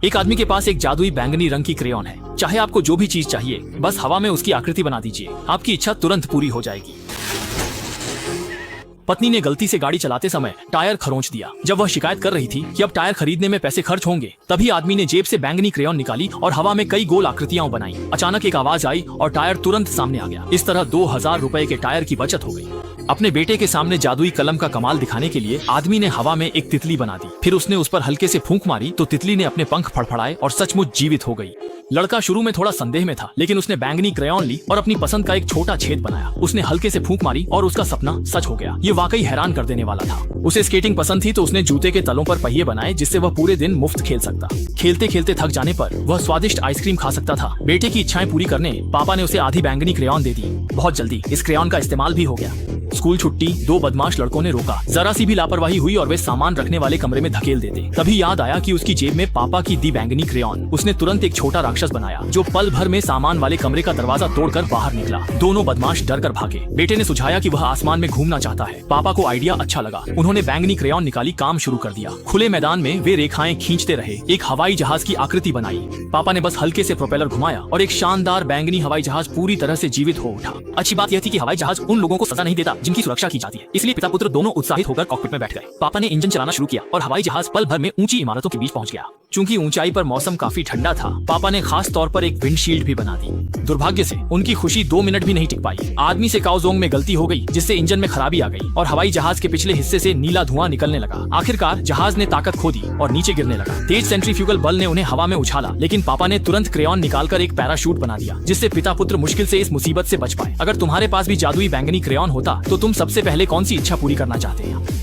एक आदमी के पास एक जादुई बैंगनी रंग की क्रेयॉन है। चाहे आपको जो भी चीज चाहिए, बस हवा में उसकी आकृति बना दीजिए, आपकी इच्छा तुरंत पूरी हो जाएगी। पत्नी ने गलती से गाड़ी चलाते समय टायर खरोंच दिया। जब वह शिकायत कर रही थी कि अब टायर खरीदने में पैसे खर्च होंगे, तभी आदमी ने जेब से बैंगनी क्रेयॉन निकाली और हवा में कई गोल आकृतियां बनाई। अचानक एक आवाज आई और टायर तुरंत सामने आ गया। इस तरह 2000 रुपए के टायर की बचत हो गई। अपने बेटे के सामने जादुई कलम का कमाल दिखाने के लिए आदमी ने हवा में एक तितली बना दी। फिर उसने उस पर हल्के से फूंक मारी तो तितली ने अपने पंख फड़फड़ाए और सचमुच जीवित हो गई। लड़का शुरू में थोड़ा संदेह में था, लेकिन उसने बैंगनी क्रेयॉन ली और अपनी पसंद का एक छोटा छेद बनाया। उसने हल्के से फूंक मारी और उसका सपना सच हो गया। ये वाकई हैरान कर देने वाला था। उसे स्केटिंग पसंद थी तो उसने जूते के तलों पर पहिए बनाए, जिससे वह पूरे दिन मुफ्त खेल सकता। खेलते खेलते थक जाने पर वह स्वादिष्ट आइसक्रीम खा सकता था। बेटे की इच्छाएं पूरी करने पापा ने उसे आधी बैंगनी क्रेयॉन दे दी। बहुत जल्दी इस क्रेयॉन का इस्तेमाल भी हो गया। स्कूल छुट्टी, 2 बदमाश लड़कों ने रोका। जरा सी भी लापरवाही हुई और वे सामान रखने वाले कमरे में धकेल देते। तभी याद आया कि उसकी जेब में पापा की दी बैंगनी क्रेयॉन। उसने तुरंत एक छोटा राक्षस बनाया जो पल भर में सामान वाले कमरे का दरवाजा तोड़कर बाहर निकला। दोनों बदमाश डर कर भागे। बेटे ने सुझाया कि वह आसमान में घूमना चाहता है। पापा को आइडिया अच्छा लगा। उन्होंने बैंगनी क्रेयॉन निकाली, काम शुरू कर दिया। खुले मैदान में वे रेखाएं खींचते रहे। एक हवाई जहाज की आकृति बनाई। पापा ने बस हल्के से प्रोपेलर घुमाया और एक शानदार बैंगनी हवाई जहाज पूरी तरह से जीवित हो उठा। अच्छी बात यह थी कि हवाई जहाज उन लोगों को सजा नहीं देता जिनकी सुरक्षा की जाती है। इसलिए पिता पुत्र दोनों उत्साहित होकर कॉकपिट में बैठ गए। पापा ने इंजन चलाना शुरू किया और हवाई जहाज पल भर में ऊंची इमारतों के बीच पहुंच गया। चूंकि ऊंचाई पर मौसम काफी ठंडा था, पापा ने खास तौर पर एक विंडशील्ड भी बना दी। दुर्भाग्य से उनकी खुशी 2 मिनट भी नहीं टिक पाई। आदमी से काओजोंग में गलती हो गई, जिससे इंजन में खराबी आ गई और हवाई जहाज के पिछले हिस्से से नीला धुआं निकलने लगा। आखिरकार जहाज ने ताकत खो दी और नीचे गिरने लगा। तेज सेंट्रीफ्यूगल बल ने उन्हें हवा में उछाला, लेकिन पापा ने तुरंत क्रेयॉन निकालकर एक पैराशूट बना दिया, जिससे पिता पुत्र मुश्किल से इस मुसीबत से बच पाए। अगर तुम्हारे पास भी जादुई बैंगनी क्रेयॉन होता तो तुम सबसे पहले कौन सी इच्छा पूरी करना चाहते हैं?